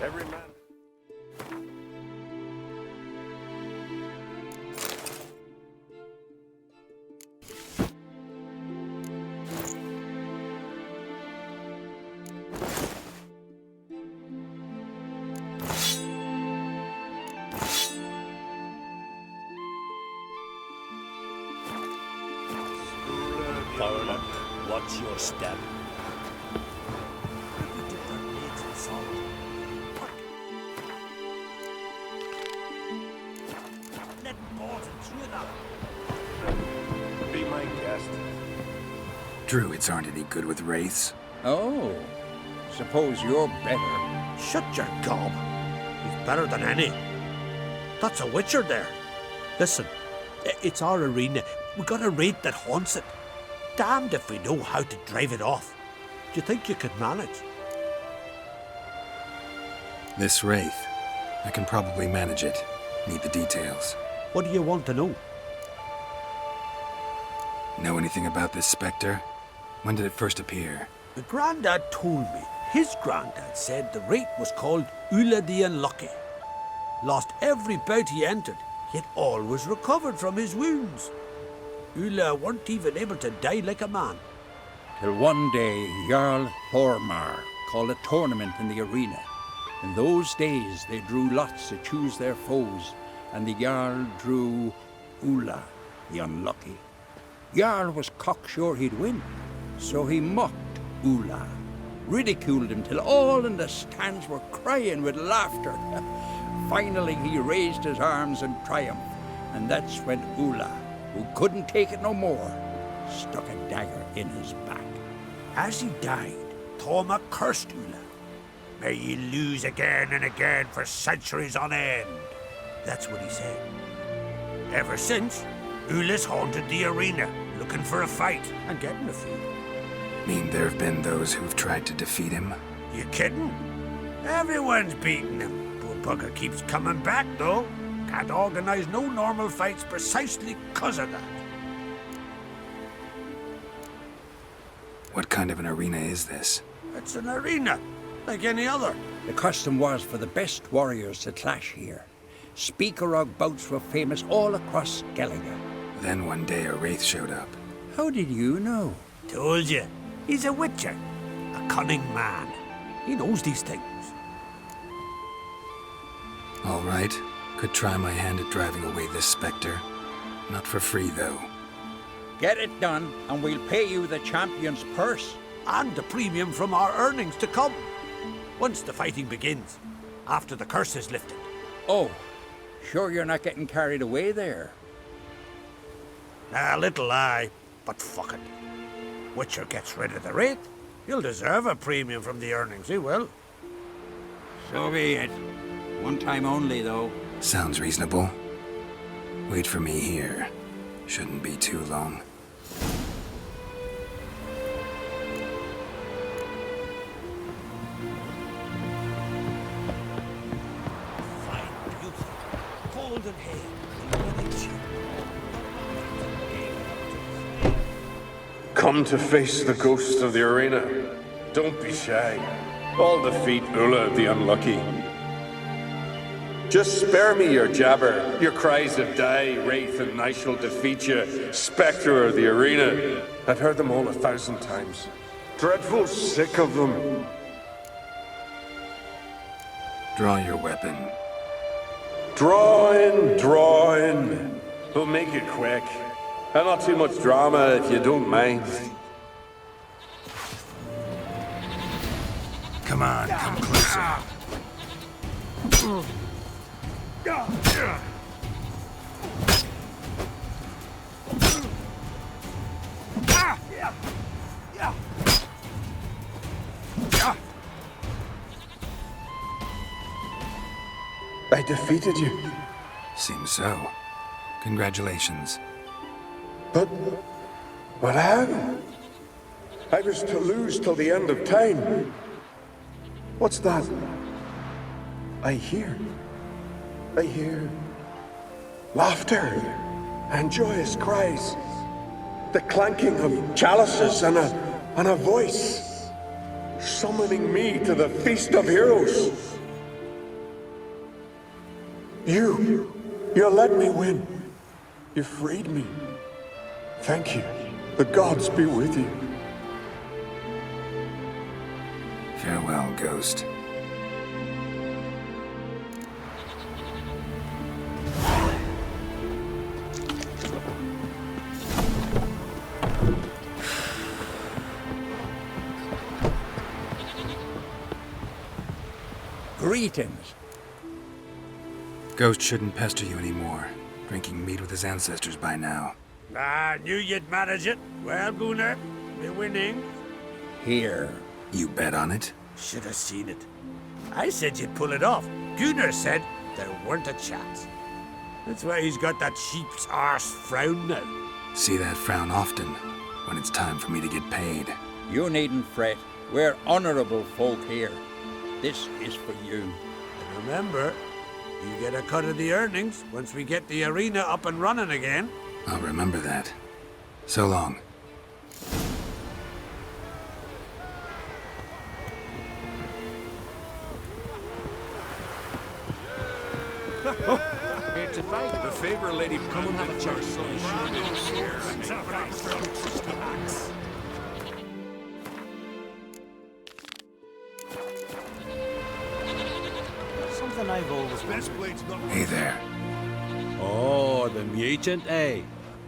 Every man. Farland, what's your step? Be my guest. Druids aren't any good with wraiths. Oh, suppose you're better. Shut your gob. He's better than any. That's a witcher there. Listen, it's our arena. We got a wraith that haunts it. Damned if we know how to drive it off. Do you think you could manage? This wraith, I can probably manage it. Need the details. What do you want to know? Know anything about this spectre? When did it first appear? The Grandad told me his Grandad said the wraith was called Ulla the Unlucky. Lost every bout he entered, yet always recovered from his wounds. Ulla weren't even able to die like a man. Till one day, Jarl Hormar called a tournament in the arena. In those days, they drew lots to choose their foes, and the Jarl drew Ulla, the Unlucky. Jarl was cocksure he'd win, so he mocked Ulla, ridiculed him till all in the stands were crying with laughter. Finally, he raised his arms in triumph, and that's when Ulla, who couldn't take it no more, stuck a dagger in his back. As he died, Thoma cursed Ulla. May ye lose again and again for centuries on end. That's what he said. Ever since, Ulla's haunted the arena, looking for a fight and getting a few. Mean there have been those who've tried to defeat him? You kidding? Everyone's beating him. Poor bugger keeps coming back, though. Can't organize no normal fights precisely 'cause of that. What kind of an arena is this? It's an arena, like any other. The custom was for the best warriors to clash here. Speakerog bouts were famous all across Skellige. Then one day a wraith showed up. How did you know? Told you, he's a witcher, a cunning man. He knows these things. All right, could try my hand at driving away this spectre. Not for free, though. Get it done, and we'll pay you the champion's purse. And the premium from our earnings to come. Once the fighting begins, after the curse is lifted. Oh, sure you're not getting carried away there? A little lie, but fuck it. Witcher gets rid of the wraith, he'll deserve a premium from the earnings, he will. So be it. One time only, though. Sounds reasonable. Wait for me here. Shouldn't be too long. Fine beauty, golden hair, running cheek. Come to face the ghost of the arena. Don't be shy. I'll defeat Ulla the Unlucky. Just spare me your jabber, your cries of die, wraith, and I shall defeat you, spectre of the arena. I've heard them all 1,000 times. Dreadful sick of them. Draw your weapon. Draw in, draw in. We'll make it quick. And not too much drama if you don't mind. Come on, come closer. I defeated you. Seems so. Congratulations. But how? I was to lose till the end of time. What's that? I hear laughter and joyous cries. The clanking of chalices and a voice summoning me to the feast of heroes. You let me win. You freed me. Thank you. The gods be with you. Farewell, Ghost. Greetings. Ghost shouldn't pester you anymore. Drinking meat with his ancestors by now. I knew you'd manage it. Well, Gunnar, we're winning. Here. You bet on it? Should have seen it. I said you'd pull it off. Gunnar said there weren't a chance. That's why he's got that sheep's arse frown now. See that frown often, when it's time for me to get paid. You needn't fret. We're honorable folk here. This is for you. And remember, you get a cut of the earnings once we get the arena up and running again. I'll remember that. So long. It's a fight. The favor lady come and have a chat. Something I've always wanted. Hey there. Oh, the mutant, eh?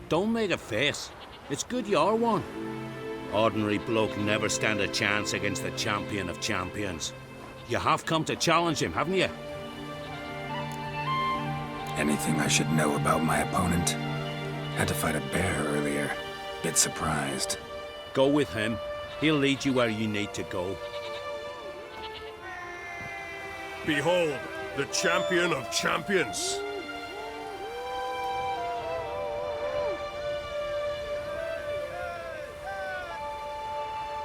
Don't make a face. It's good you're one. Ordinary bloke never stand a chance against the champion of champions. You have come to challenge him, haven't you? Anything I should know about my opponent? Had to fight a bear earlier. Bit surprised. Go with him. He'll lead you where you need to go. Behold, the champion of champions.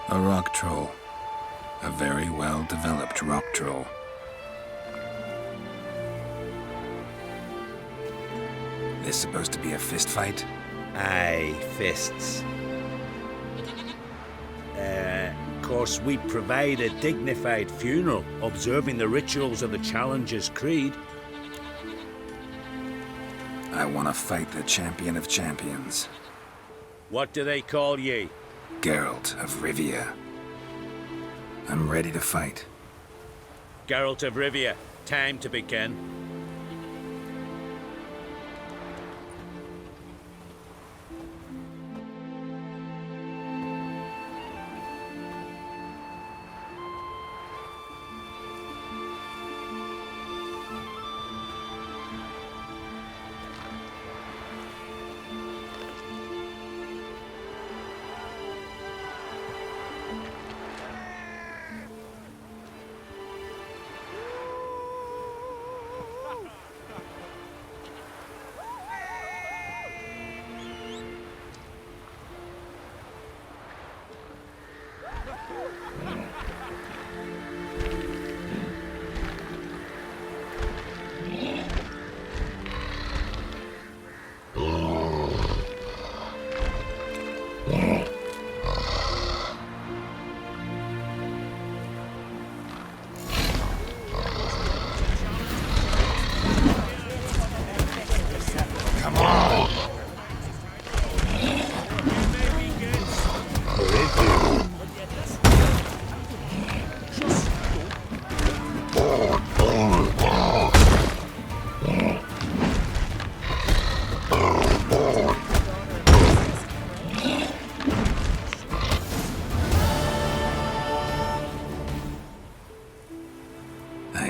A rock troll. A very well-developed rock troll. This supposed to be a fist fight? Aye, fists. Of course, we provide a dignified funeral, observing the rituals of the Challenger's Creed. I want to fight the champion of champions. What do they call ye? Geralt of Rivia. I'm ready to fight. Geralt of Rivia, time to begin.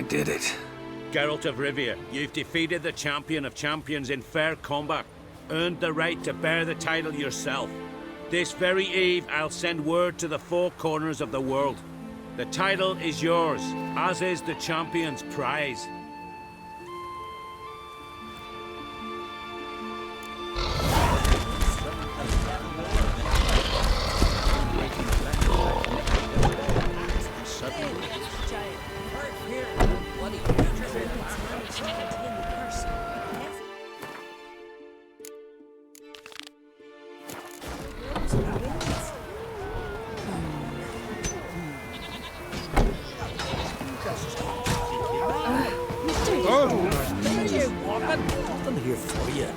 Did it. Geralt of Rivia, you've defeated the champion of champions in fair combat, earned the right to bear the title yourself. This very eve, I'll send word to the four corners of the world. The title is yours, as is the champion's prize. Nothing here for you.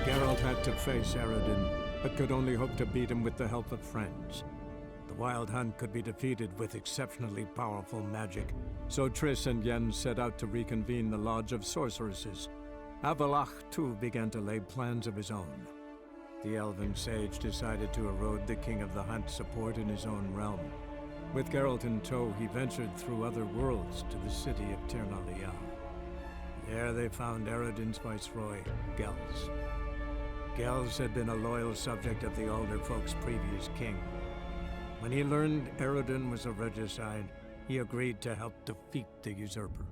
Geralt had to face Eredin, but could only hope to beat him with the help of friends. The Wild Hunt could be defeated with exceptionally powerful magic, so Triss and Yen set out to reconvene the Lodge of Sorceresses. Avalach, too, began to lay plans of his own. The elven sage decided to erode the King of the Hunt's support in his own realm. With Geralt in tow, he ventured through other worlds to the city of Tirnalia. There they found Eredin's viceroy, Gels. Gels had been a loyal subject of the Alder Folk's previous king. When he learned Eredin was a regicide, he agreed to help defeat the usurper.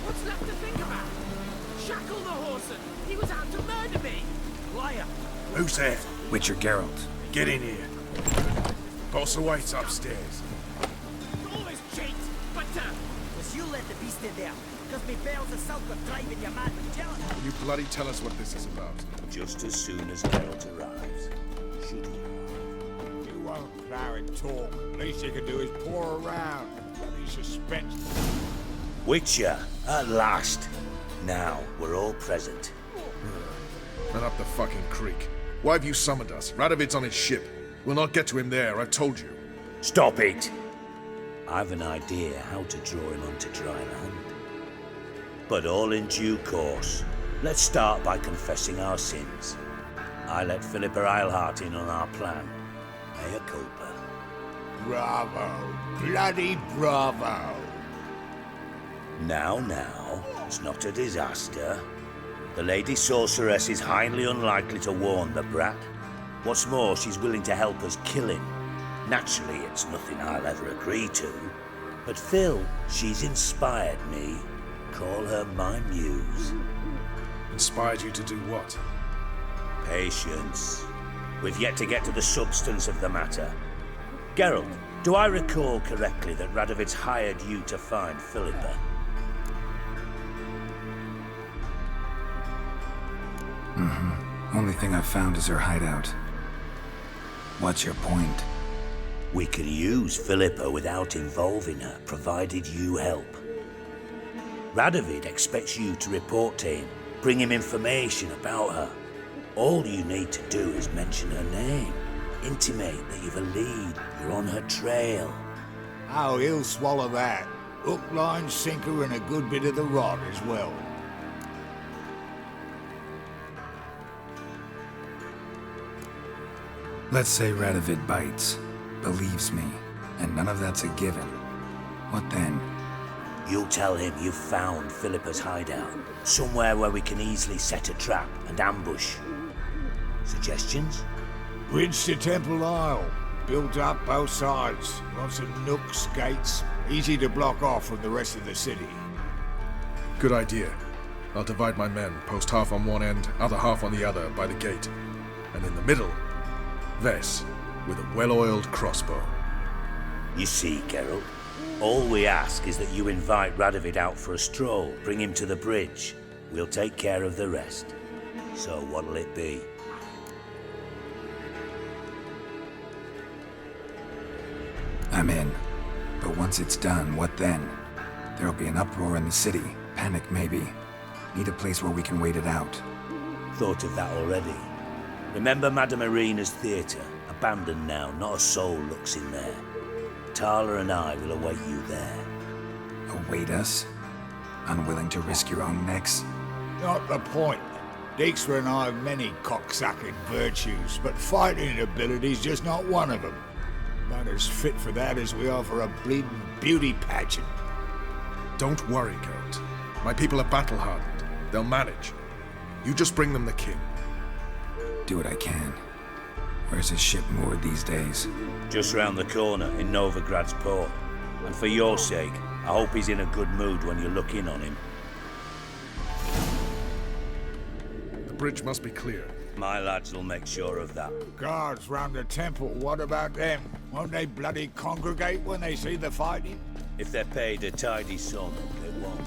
What's left to think about? Shackle the horse and he was out to murder me! Liar! Who's that? Witcher Geralt. Get in here. Boss awaits upstairs. All this cheat, but Was you let the beast in there? Because me bells of salt were driving you mad with jealousy. Will you bloody tell us what this is about? Just as soon as Geralt arrives. Should he? You won't plow and talk. Least you can do is pour around. Bloody suspense. Witcher, at last. Now, we're all present. And up the fucking creek. Why have you summoned us? Radovid's on his ship. We'll not get to him there, I've told you. Stop it! I've an idea how to draw him onto dry land. But all in due course. Let's start by confessing our sins. I let Philippa Eilhart in on our plan. Mea culpa. Bravo. Bloody bravo. Now, it's not a disaster. The Lady Sorceress is highly unlikely to warn the brat. What's more, she's willing to help us kill him. Naturally, it's nothing I'll ever agree to. But Phil, she's inspired me. Call her my muse. Inspired you to do what? Patience. We've yet to get to the substance of the matter. Geralt, do I recall correctly that Radovid's hired you to find Philippa? Only thing I've found is her hideout. What's your point? We can use Philippa without involving her, provided you help. Radovid expects you to report to him, bring him information about her. All you need to do is mention her name, intimate that you've a lead, you're on her trail. Oh, he'll swallow that. Hook, line, sinker, and a good bit of the rod as well. Let's say Radovid bites, believes me, and none of that's a given. What then? You'll tell him you've found Philippa's hideout, somewhere where we can easily set a trap and ambush. Suggestions? Bridge to Temple Isle. Built up both sides. Lots of nooks, gates. Easy to block off from the rest of the city. Good idea. I'll divide my men, post half on one end, other half on the other, by the gate. And in the middle, Vess, with a well-oiled crossbow. You see, Geralt, all we ask is that you invite Radovid out for a stroll, bring him to the bridge. We'll take care of the rest. So what'll it be? I'm in. But once it's done, what then? There'll be an uproar in the city. Panic, maybe. Need a place where we can wait it out. Thought of that already. Remember Madame Irina's theatre? Abandoned now, not a soul looks in there. Tala and I will await you there. Await us? Unwilling to risk your own necks? Not the point. Dijkstra and I have many cocksucking virtues, but fighting ability's just not one of them. About as fit for that as we are for a bleeding beauty pageant. Don't worry, Geralt. My people are battle-hardened. They'll manage. You just bring them the king. Do what I can. Where's his ship moored these days? Just round the corner in Novigrad's port. And for your sake, I hope he's in a good mood when you look in on him. The bridge must be clear. My lads will make sure of that. Guards round the temple, what about them? Won't they bloody congregate when they see the fighting? If they're paid a tidy sum, they won't.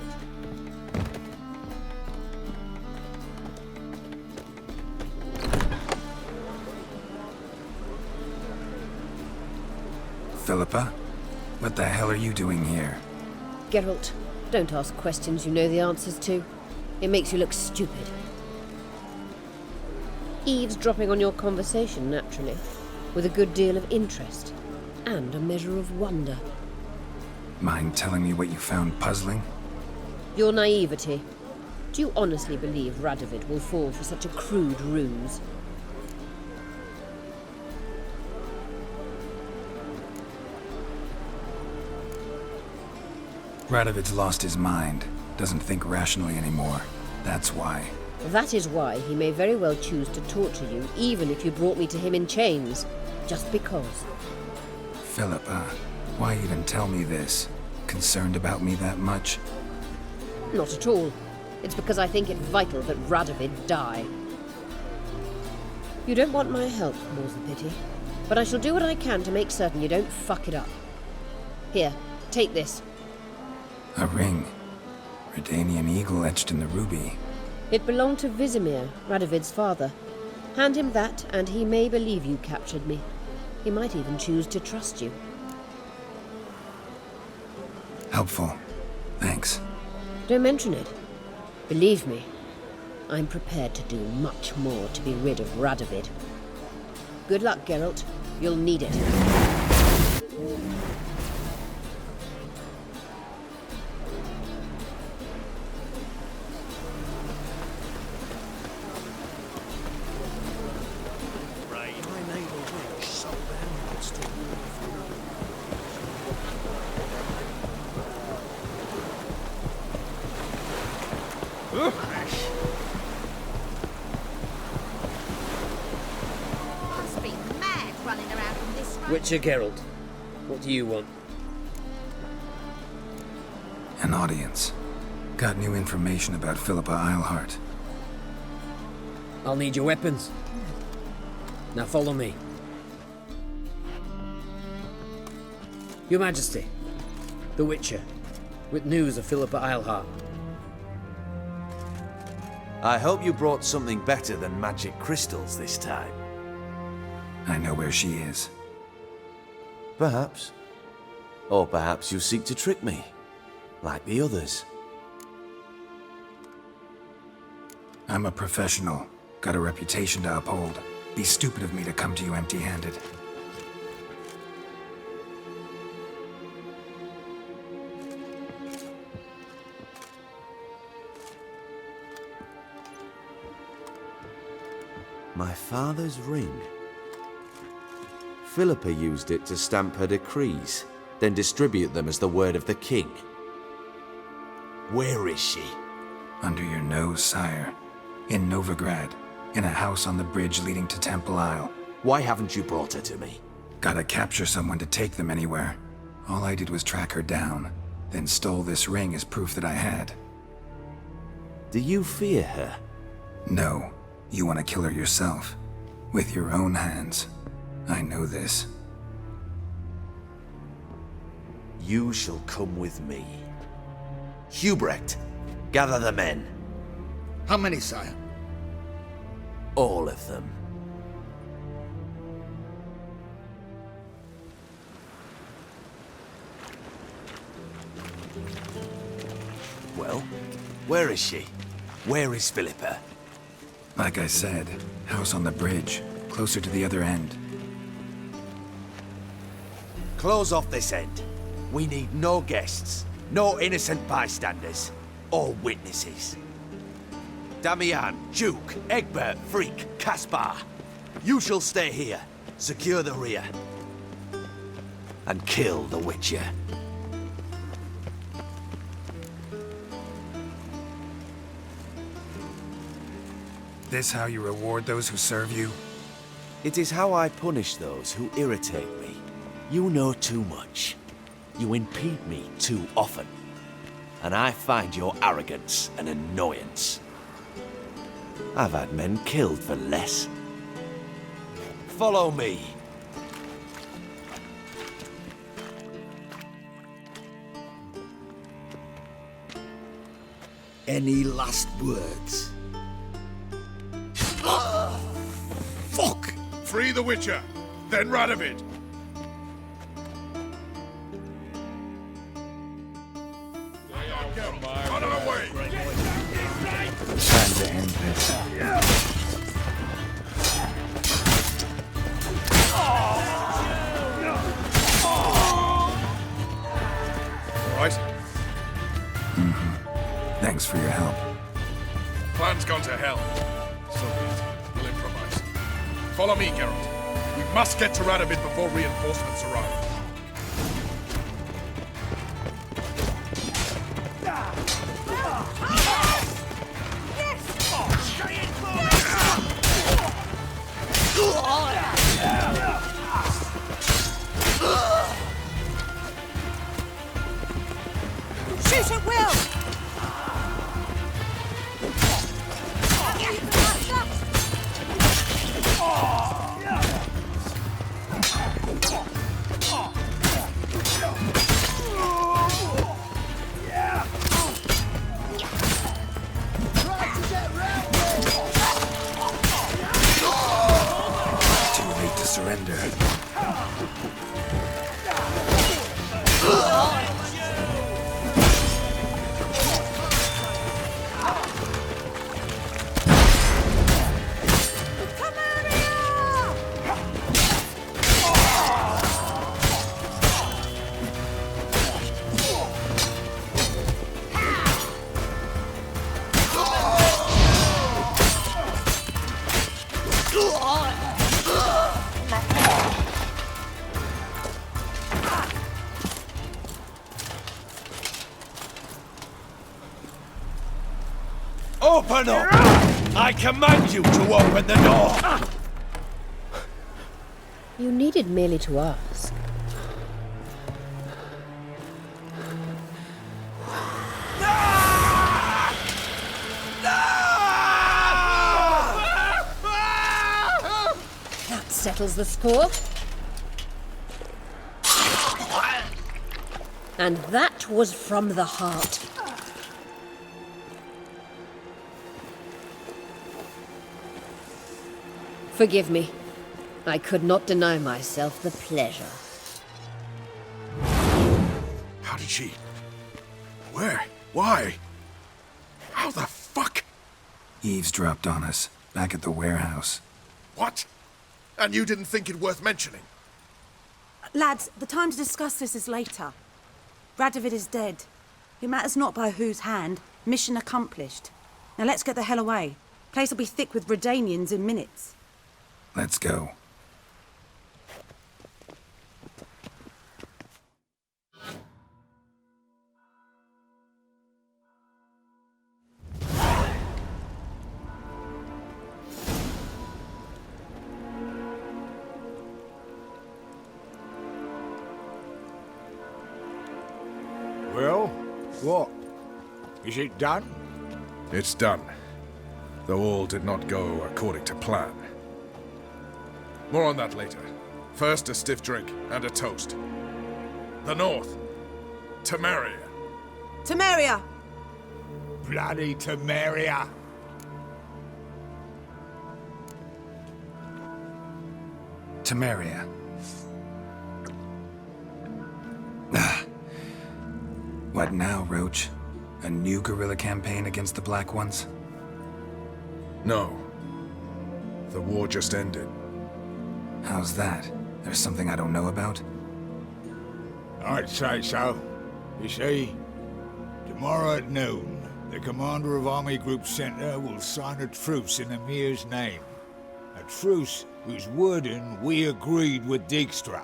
Philippa? What the hell are you doing here? Geralt, don't ask questions you know the answers to. It makes you look stupid. Eavesdropping on your conversation, naturally, with a good deal of interest, and a measure of wonder. Mind telling me what you found puzzling? Your naivety. Do you honestly believe Radovid will fall for such a crude ruse? Radovid's lost his mind. Doesn't think rationally anymore. That's why. That is why he may very well choose to torture you, even if you brought me to him in chains. Just because. Philippa, why even tell me this? Concerned about me that much? Not at all. It's because I think it vital that Radovid die. You don't want my help, more's the pity. But I shall do what I can to make certain you don't fuck it up. Here, take this. A ring. Redanian eagle etched in the ruby. It belonged to Vizimir, Radovid's father. Hand him that, and he may believe you captured me. He might even choose to trust you. Helpful. Thanks. Don't mention it. Believe me, I'm prepared to do much more to be rid of Radovid. Good luck, Geralt. You'll need it. Witcher Geralt, what do you want? An audience. Got new information about Philippa Eilhart. I'll need your weapons. Now follow me. Your Majesty, the Witcher, with news of Philippa Eilhart. I hope you brought something better than magic crystals this time. I know where she is. Perhaps. Or perhaps you seek to trick me, like the others. I'm a professional. Got a reputation to uphold. Be stupid of me to come to you empty-handed. My father's ring. Philippa used it to stamp her decrees, then distribute them as the word of the king. Where is she? Under your nose, sire. In Novigrad. In a house on the bridge leading to Temple Isle. Why haven't you brought her to me? Gotta capture someone to take them anywhere. All I did was track her down, then stole this ring as proof that I had. Do you fear her? No. You want to kill her yourself. With your own hands. I know this. You shall come with me. Hubrecht, gather the men. How many, sire? All of them. Well, where is she? Where is Philippa? Like I said, house on the bridge, closer to the other end. Close off this end. We need no guests, no innocent bystanders, or witnesses. Damian, Duke, Egbert, Freak, Caspar. You shall stay here, secure the rear, and kill the Witcher. this how you reward those who serve you? It is how I punish those who irritate me. You know too much. You impede me too often. And I find your arrogance an annoyance. I've had men killed for less. Follow me. Any last words? Fuck! Free the Witcher, then Radovid. On our way! Time to end this. Right? Thanks for your help. Plan's gone to hell. So be it. We'll improvise. Follow me, Geralt. We must get to Radovid before reinforcements arrive. Shoot at will! Too late to surrender. Open up! I command you to open the door! You needed merely to ask. That settles the score. And that was from the heart. Forgive me. I could not deny myself the pleasure. How did she... Where? Why? How the fuck? Eavesdropped on us, back at the warehouse. What? And you didn't think it worth mentioning? Lads, the time to discuss this is later. Radovid is dead. It matters not by whose hand. Mission accomplished. Now let's get the hell away. Place will be thick with Redanians in minutes. Let's go. Well, what? Is it done? It's done. Though all did not go according to plan. More on that later. First, a stiff drink and a toast. The North. Temeria. Temeria! Bloody Temeria! Temeria. What now, Roach? A new guerrilla campaign against the Black Ones? No. The war just ended. How's that? There's something I don't know about? I'd say so. You see, tomorrow at noon, the commander of Army Group Center will sign a truce in Emir's name. A truce whose wording we agreed with Dijkstra.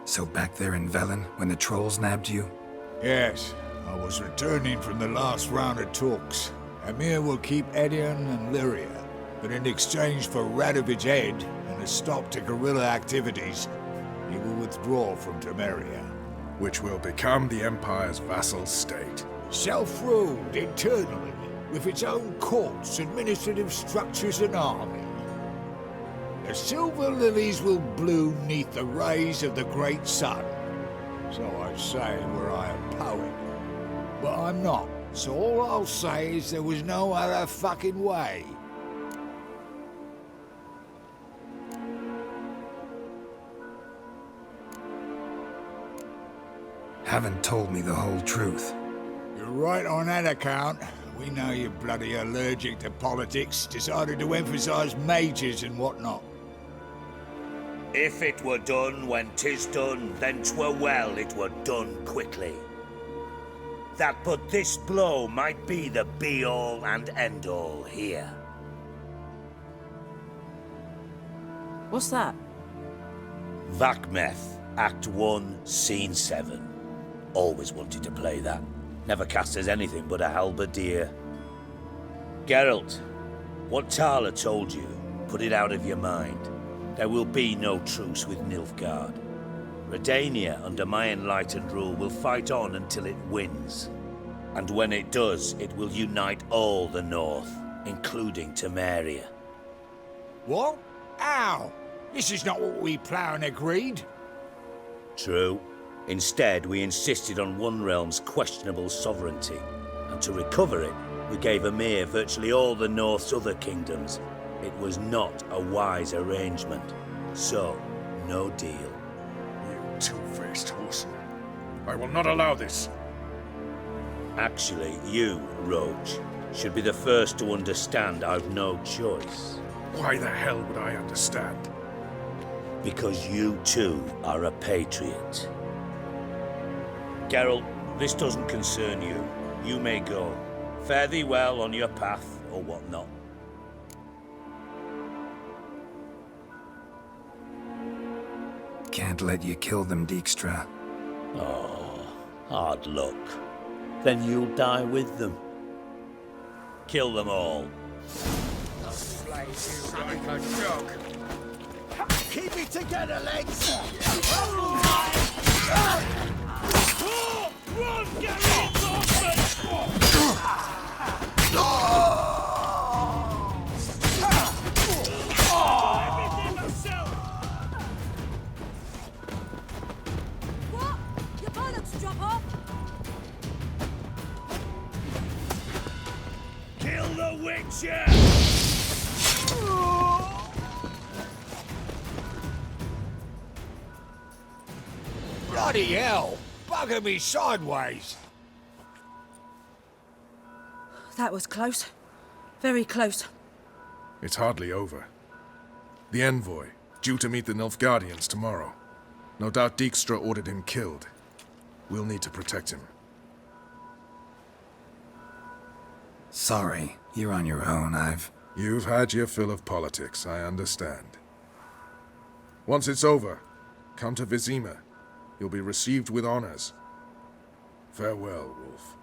So back there in Velen, when the trolls nabbed you? Yes, I was returning from the last round of talks. Emir will keep Edion and Lyria, but in exchange for Radovid's head and a stop to guerrilla activities, he will withdraw from Temeria. Which will become the Empire's vassal state. Self-ruled internally, with its own courts, administrative structures and army. The silver lilies will bloom neath the rays of the great sun. So I say were I a poet. But I'm not, so all I'll say is there was no other fucking way. Haven't told me the whole truth. You're right on that account. We know you're bloody allergic to politics, decided to emphasize majors and whatnot. If it were done when 'tis done, then 'twere well it were done quickly. That but this blow might be the be-all and end-all here. What's that? Vakmeth, Act 1, Scene 7. Always wanted to play that. Never cast as anything but a halberdier. Geralt, what Tala told you, put it out of your mind. There will be no truce with Nilfgaard. Redania, under my enlightened rule, will fight on until it wins. And when it does, it will unite all the North, including Temeria. What? How? This is not what we planned and agreed. True. Instead, we insisted on one realm's questionable sovereignty, and to recover it, we gave Emir virtually all the North's other kingdoms. It was not a wise arrangement, so no deal. You two-faced whoreson. I will not allow this. Actually, you, Roach, should be the first to understand I've no choice. Why the hell would I understand? Because you too are a patriot. Geralt, this doesn't concern you. You may go. Fare thee well on your path, or whatnot. Can't let you kill them, Dijkstra. Oh, hard luck. Then you'll die with them. Kill them all. Keep it together, lads! Run, Geralt! What? Your bollocks drop off? Kill the Witcher! Bloody hell! Bugger me sideways! That was close. Very close. It's hardly over. The envoy, due to meet the Nilfgaardians tomorrow. No doubt Dijkstra ordered him killed. We'll need to protect him. Sorry, you're on your own. You've had your fill of politics, I understand. Once it's over, come to Vizima. You'll be received with honors. Farewell, Wolf.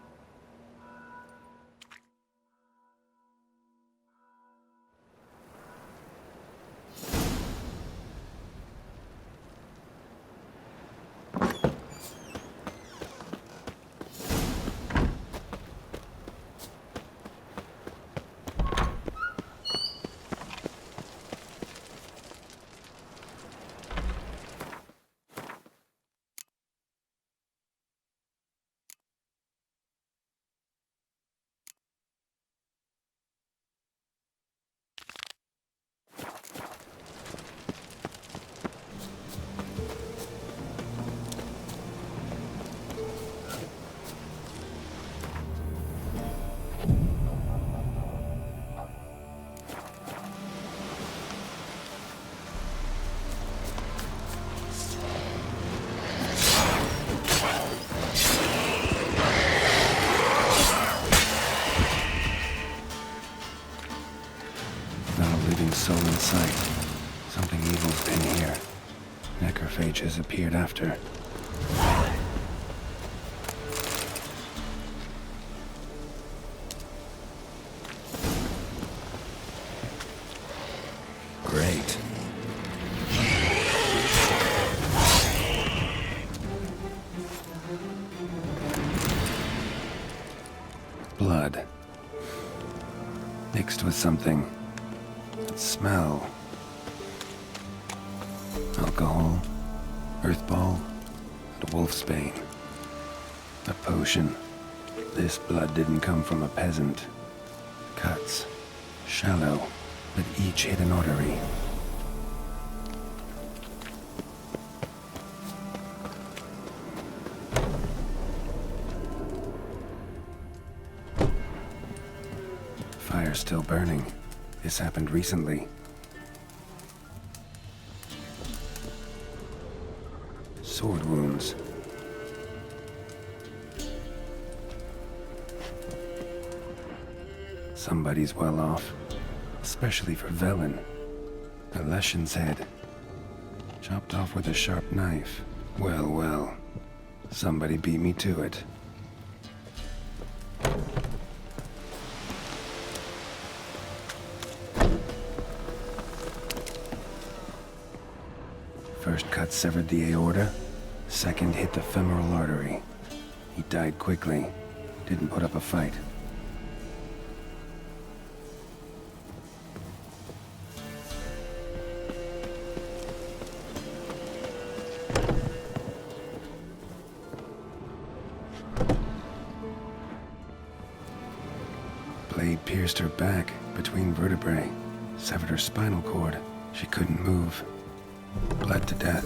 Soul in sight. Something evil's been here. Necrophage has appeared after. Blood. Mixed with something. Smell. Alcohol, earthball, and wolfsbane. A potion. This blood didn't come from a peasant. Cuts. Shallow, but each hit an artery. Fire's still burning. This happened recently. Sword wounds. Somebody's well off. Especially for Velen. A Leshen's head. Chopped off with a sharp knife. Well, well. Somebody beat me to it. First cut severed the aorta. Second hit the femoral artery. He died quickly. Didn't put up a fight. Blade pierced her back between vertebrae. Severed her spinal cord. She couldn't move. Bled to death.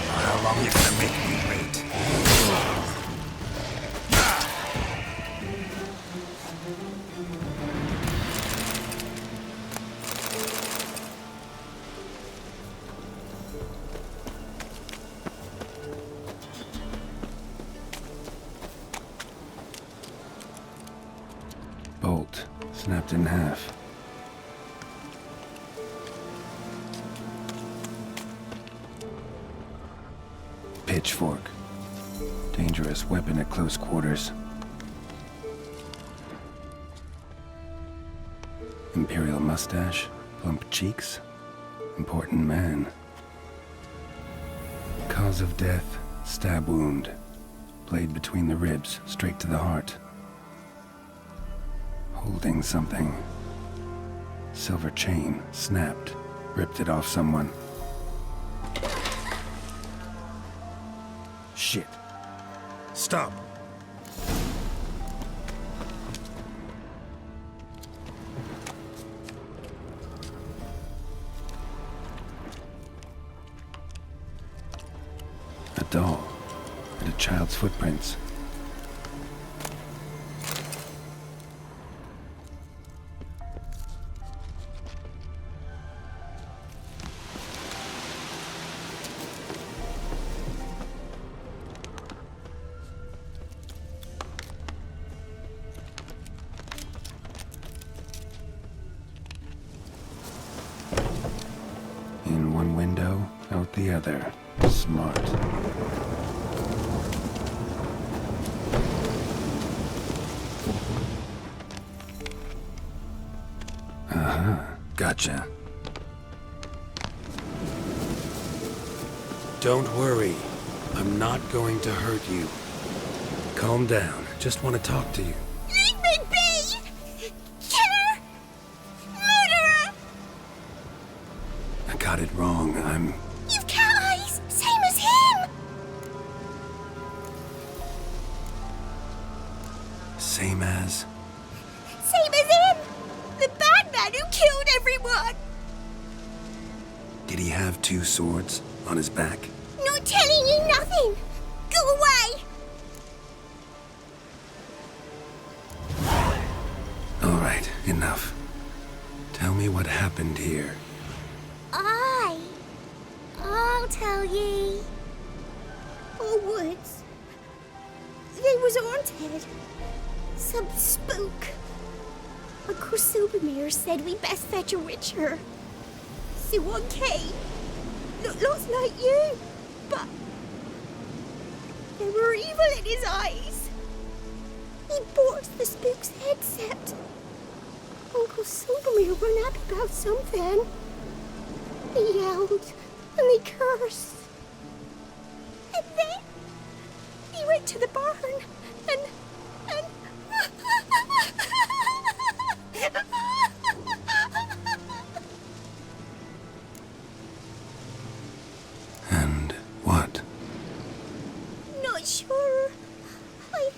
How long are you gonna make me wait? Bolt snapped in half. Pitchfork. Dangerous weapon at close quarters. Imperial mustache, plump cheeks. Important man. Cause of death, stab wound. Blade between the ribs, straight to the heart. Holding something. Silver chain, snapped. Ripped it off someone. Shit. Stop. A doll. And a child's footprints. In one window, out the other. Smart. Gotcha. Don't worry. I'm not going to hurt you. Calm down. Just want to talk to you. Leave me be! Killer! Murderer! I got it wrong. You've cat eyes! Same as him! Same as? Same as him! The bad man who killed everyone! Did he have two swords on his back? Not telling you nothing! Go away! All right, enough. Tell me what happened here. I'll tell ye. All woods. They was haunted. Some spook. Uncle Silvermere said we best fetch a witcher. So one came. Looked lots like you, but there were evil in his eyes. He bought the spook's headset. Uncle Silvermere run up about something. He yelled and he cursed. And then he went get to the barn, and... And what? Not sure. I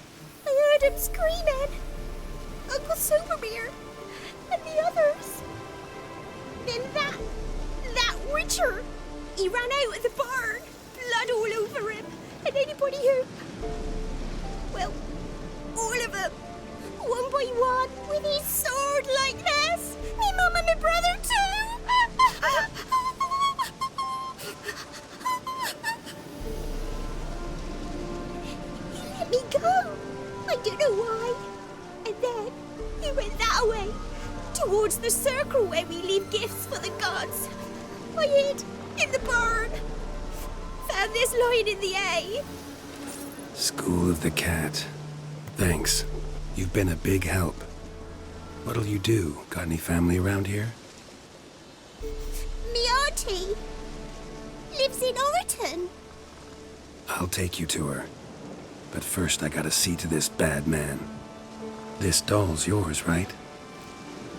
heard him screaming. Uncle Silverbeard and the others. Then that Witcher, he ran out of the barn, blood all over him, and anybody who... Well, all of them, one by one, with his sword like this. Me mum and my brother too. He let me go. I don't know why. And then he went that way, towards the circle where we leave gifts for the gods. I hid in the barn. Found this lying in the hay. School of the Cat. Thanks. You've been a big help. What'll you do? Got any family around here? Me auntie lives in Orton. I'll take you to her. But first I gotta see to this bad man. This doll's yours, right?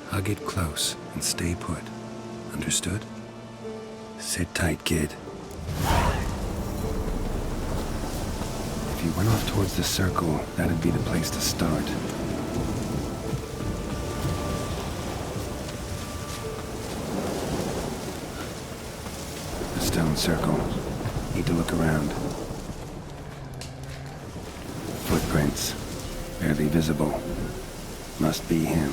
Hug it close and stay put. Understood? Sit tight, kid. If you went off towards the circle, that'd be the place to start. The stone circle. Need to look around. Footprints. Barely visible. Must be him.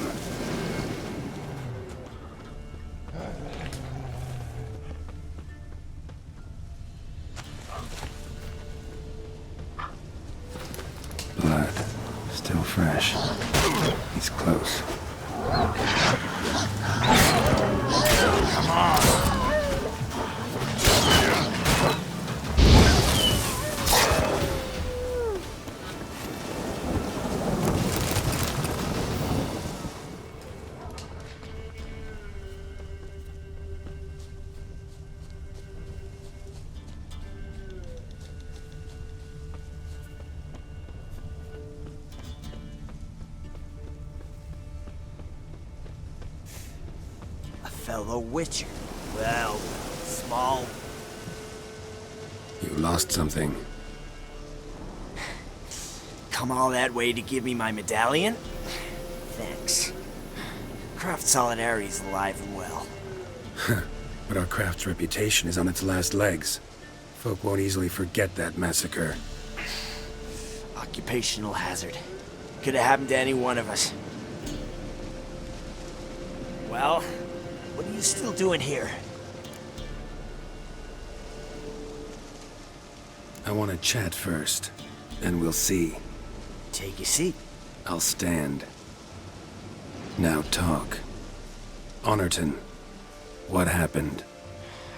Blood. Still fresh. He's close. Come on! Fellow Witcher. Well, small. You lost something. Come all that way to give me my medallion? Thanks. Craft Solidarity's alive and well. But our craft's reputation is on its last legs. Folk won't easily forget that massacre. Occupational hazard. Could have happened to any one of us. Well, what are you still doing here? I want to chat first, then we'll see. Take a seat. I'll stand. Now talk. Honorton, what happened?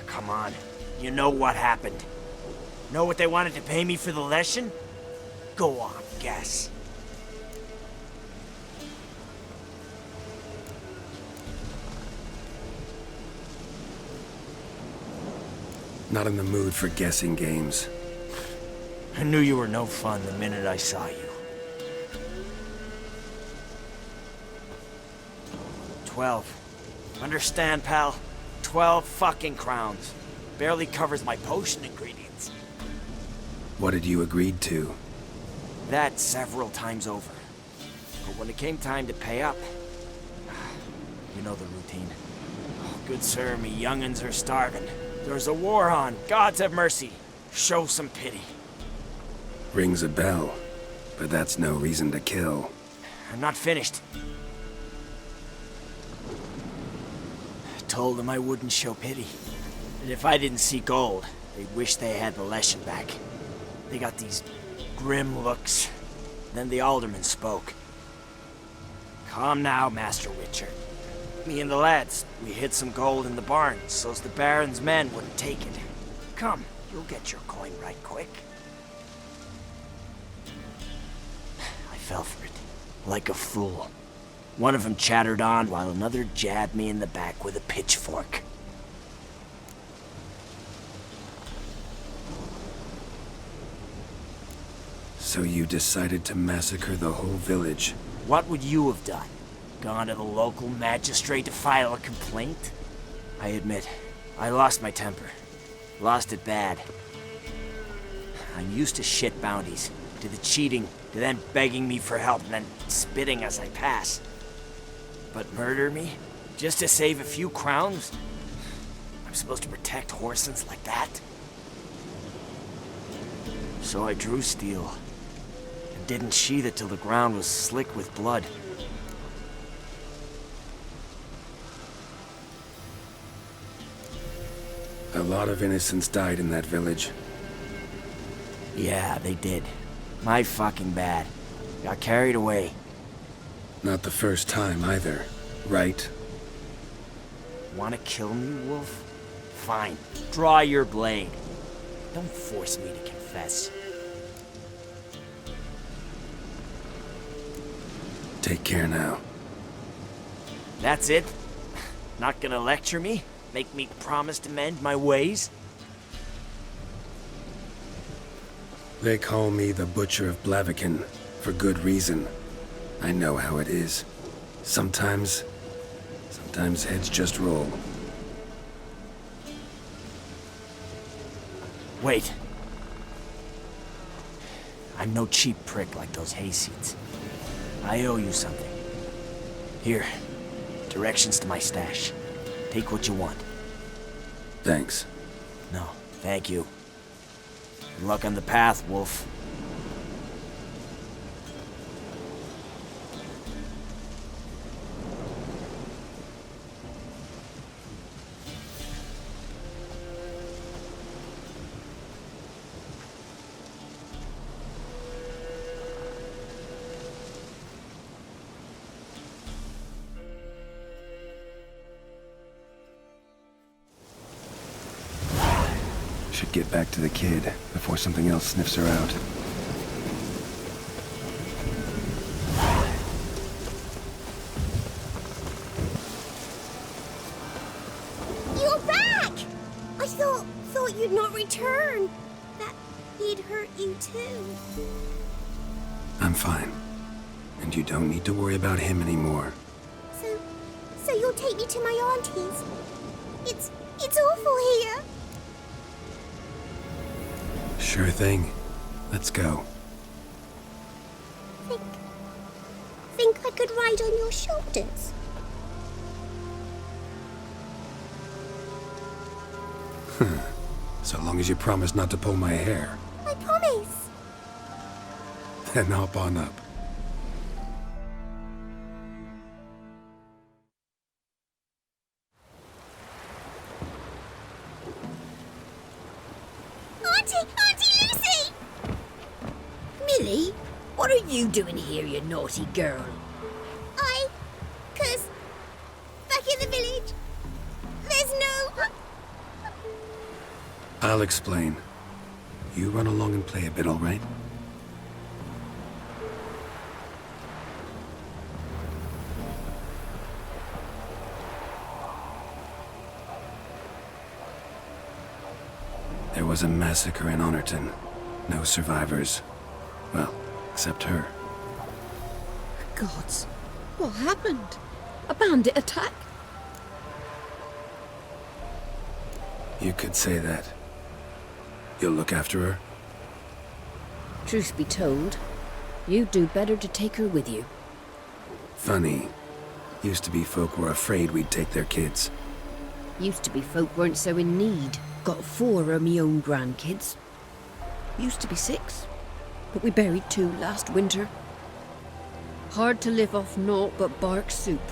Come on. You know what happened. Know what they wanted to pay me for the lesson? Go on, guess. Not in the mood for guessing games. I knew you were no fun the minute I saw you. 12. Understand, pal? 12 fucking crowns. Barely covers my potion ingredients. What had you agreed to? That several times over. But when it came time to pay up, you know the routine. Oh, good sir, me young'uns are starving. There's a war on. Gods have mercy. Show some pity. Rings a bell, but that's no reason to kill. I'm not finished. I told them I wouldn't show pity. And if I didn't see gold, they'd wish they had the lesson back. They got these grim looks. Then the alderman spoke. Come now, Master Witcher. Me and the lads, we hid some gold in the barn, so's the Baron's men wouldn't take it. Come, you'll get your coin right quick. I fell for it, like a fool. One of them chattered on while another jabbed me in the back with a pitchfork. So you decided to massacre the whole village? What would you have done? Gone to the local magistrate to file a complaint? I admit, I lost my temper. Lost it bad. I'm used to shit bounties, to the cheating, to them begging me for help and then spitting as I pass. But murder me? Just to save a few crowns? I'm supposed to protect Horsens like that? So I drew steel, and didn't sheathe it till the ground was slick with blood. A lot of innocents died in that village. Yeah, they did. My fucking bad. Got carried away. Not the first time either, right? Wanna kill me, Wolf? Fine. Draw your blade. Don't force me to confess. Take care now. That's it? Not gonna lecture me? Make me promise to mend my ways? They call me the Butcher of Blaviken, for good reason. I know how it is. Sometimes heads just roll. Wait. I'm no cheap prick like those hayseeds. I owe you something. Here, directions to my stash. Take what you want. Thanks. No, thank you. Good luck on the path, Wolf. Should get back to the kid before something else sniffs her out. You're back! I thought you'd not return. That he'd hurt you too. I'm fine. And you don't need to worry about him anymore. So you'll take me to my auntie's? It's awful here. Sure thing. Let's go. Think I could ride on your shoulders? So long as you promise not to pull my hair. I promise. Then hop on up. Auntie Lucy! Millie, what are you doing here, you naughty girl? 'Cause back in the village, there's no... I'll explain. You run along and play a bit, all right? There was a massacre in Honorton. No survivors. Well, except her. Gods, what happened? A bandit attack? You could say that. You'll look after her? Truth be told, you'd do better to take her with you. Funny. Used to be folk were afraid we'd take their kids. Used to be folk weren't so in need. Got 4 of me own grandkids. Used to be 6, but we buried 2 last winter. Hard to live off naught but bark soup.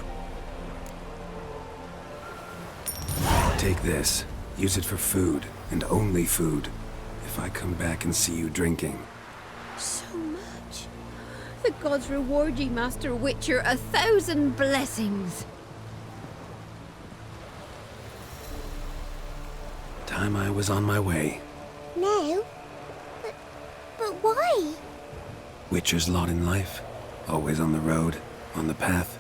Take this. Use it for food, and only food. If I come back and see you drinking. So much. The gods reward ye, Master Witcher, 1,000 blessings. Time I was on my way. No. But why? Witcher's lot in life. Always on the road, on the path.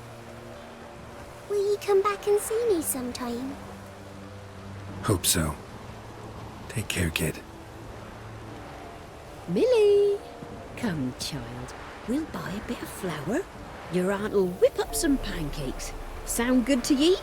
Will you come back and see me sometime? Hope so. Take care, kid. Millie, Come, child, we'll buy a bit of flour. Your aunt'll whip up some pancakes. Sound good to ye?